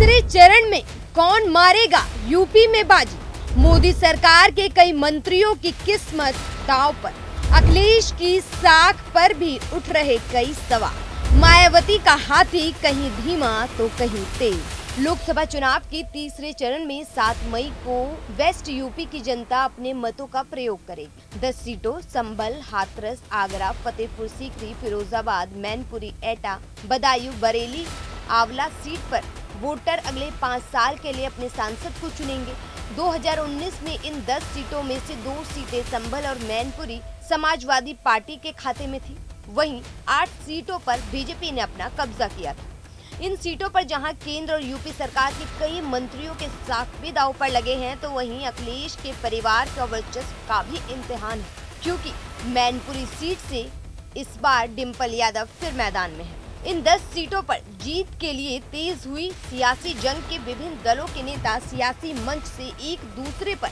तीसरे चरण में कौन मारेगा यूपी में बाजी? मोदी सरकार के कई मंत्रियों की किस्मत दांव पर। अखिलेश की साख पर भी उठ रहे कई सवाल। मायावती का हाथी कहीं धीमा तो कहीं तेज। लोकसभा चुनाव के तीसरे चरण में 7 मई को वेस्ट यूपी की जनता अपने मतों का प्रयोग करेगी। 10 सीटों संभल, हाथरस, आगरा, फतेहपुर सीकरी, फिरोजाबाद, मैनपुरी, एटा, बदायूं, बरेली, आंवला सीट पर वोटर अगले 5 साल के लिए अपने सांसद को चुनेंगे। 2019 में इन 10 सीटों में से 2 सीटें संभल और मैनपुरी समाजवादी पार्टी के खाते में थी। वहीं 8 सीटों पर बीजेपी ने अपना कब्जा किया था। इन सीटों पर जहां केंद्र और यूपी सरकार के कई मंत्रियों के साथ भी दांव पर लगे हैं, तो वहीं अखिलेश के परिवार का वर्चस्व का भी इम्तिहान है, क्योंकि मैनपुरी सीट से इस बार डिम्पल यादव फिर मैदान में है। इन 10 सीटों पर जीत के लिए तेज हुई सियासी जंग के विभिन्न दलों के नेता सियासी मंच से एक दूसरे पर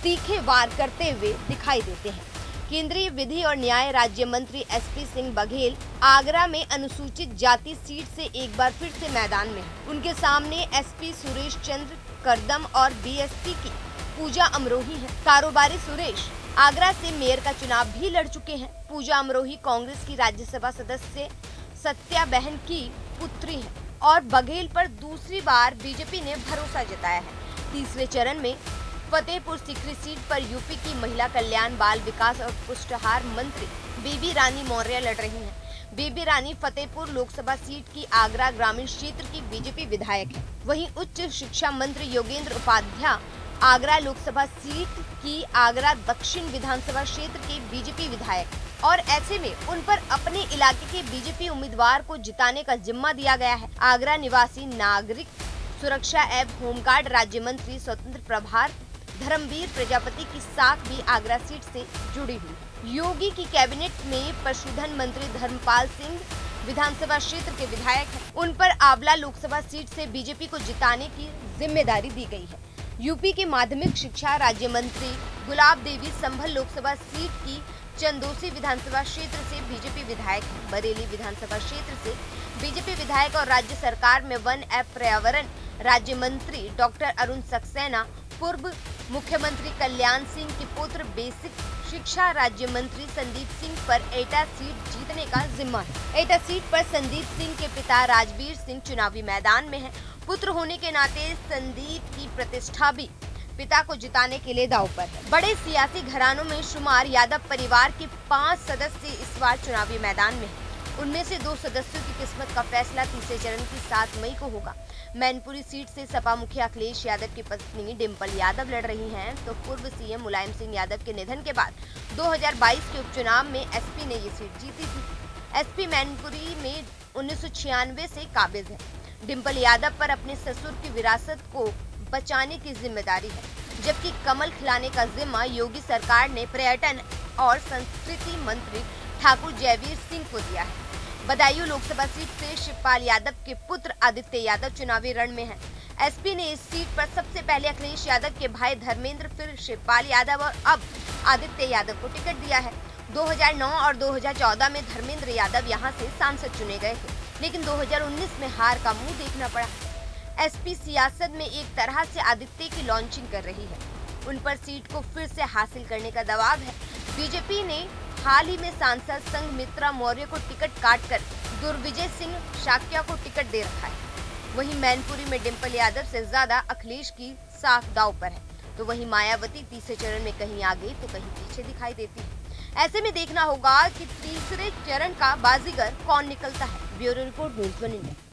तीखे वार करते हुए दिखाई देते हैं। केंद्रीय विधि और न्याय राज्य मंत्री एसपी सिंह बघेल आगरा में अनुसूचित जाति सीट से एक बार फिर से मैदान में हैं। उनके सामने एसपी सुरेश चंद्र करदम और बीएसपी की पूजा अमरोही है। कारोबारी सुरेश आगरा से मेयर का चुनाव भी लड़ चुके हैं। पूजा अमरोही कांग्रेस की राज्यसभा सदस्य सत्या बहन की पुत्री है और बघेल पर दूसरी बार बीजेपी ने भरोसा जताया है। तीसरे चरण में फतेहपुर सीकरी सीट पर यूपी की महिला कल्याण, बाल विकास और पुष्टाहार मंत्री बेबी रानी मौर्य लड़ रही हैं। बेबी रानी फतेहपुर लोकसभा सीट की आगरा ग्रामीण क्षेत्र की बीजेपी विधायक है। वहीं उच्च शिक्षा मंत्री योगेंद्र उपाध्याय आगरा लोकसभा सीट की आगरा दक्षिण विधानसभा क्षेत्र के बीजेपी विधायक और ऐसे में उन पर अपने इलाके के बीजेपी उम्मीदवार को जिताने का जिम्मा दिया गया है। आगरा निवासी नागरिक सुरक्षा एवं होमगार्ड राज्य मंत्री स्वतंत्र प्रभार धर्मवीर प्रजापति की साख भी आगरा सीट से जुड़ी हुई है। योगी की कैबिनेट में पशुधन मंत्री धर्मपाल सिंह विधानसभा क्षेत्र के विधायक हैं। उन पर आंवला लोकसभा सीट से बीजेपी को जिताने की जिम्मेदारी दी गई है। यूपी के माध्यमिक शिक्षा राज्य मंत्री गुलाब देवी संभल लोकसभा सीट की चंदोसी विधानसभा क्षेत्र से बीजेपी विधायक हैं। बरेली विधानसभा क्षेत्र से बीजेपी विधायक और राज्य सरकार में वन एवं पर्यावरण राज्य मंत्री डॉक्टर अरुण सक्सेना, पूर्व मुख्यमंत्री कल्याण सिंह के पुत्र बेसिक शिक्षा राज्य मंत्री संदीप सिंह पर एटा सीट जीतने का जिम्मा है। एटा सीट पर संदीप सिंह के पिता राजवीर सिंह चुनावी मैदान में हैं। पुत्र होने के नाते संदीप की प्रतिष्ठा भी पिता को जिताने के लिए दांव पर है। बड़े सियासी घरानों में शुमार यादव परिवार के 5 सदस्य इस बार चुनावी मैदान में हैं। उनमें से 2 सदस्यों की किस्मत का फैसला तीसरे चरण की 7 मई को होगा। मैनपुरी सीट से सपा मुखिया अखिलेश यादव की पत्नी डिम्पल यादव लड़ रही हैं, तो पूर्व सीएम मुलायम सिंह यादव के निधन के बाद 2022 के उपचुनाव में एसपी ने ये सीट जीती थी। एसपी मैनपुरी में 1996 से काबिज है। डिम्पल यादव पर अपने ससुर की विरासत को बचाने की जिम्मेदारी है, जबकि कमल खिलाने का जिम्मा योगी सरकार ने पर्यटन और संस्कृति मंत्री ठाकुर जयवीर सिंह को दिया है। बदायूं लोकसभा सीट से शिवपाल यादव के पुत्र आदित्य यादव चुनावी रण में हैं। एसपी ने इस सीट पर सबसे पहले अखिलेश यादव के भाई धर्मेंद्र, फिर शिवपाल यादव और अब आदित्य यादव को टिकट दिया है। 2009 और 2014 में धर्मेंद्र यादव यहां से सांसद चुने गए थे, लेकिन 2019 में हार का मुंह देखना पड़ा। एसपी सियासत में एक तरह से आदित्य की लॉन्चिंग कर रही है। उन पर सीट को फिर से हासिल करने का दबाव है। बीजेपी ने हाल ही में सांसद संघमित्रा मौर्य को टिकट काटकर दुर्विजय सिंह शाक्या को टिकट दे रखा है। वहीं मैनपुरी में डिम्पल यादव से ज्यादा अखिलेश की साख दांव पर है, तो वहीं मायावती तीसरे चरण में कहीं आगे तो कहीं पीछे दिखाई देती है। ऐसे में देखना होगा कि तीसरे चरण का बाजीगर कौन निकलता है। Bureau report, news 1 India.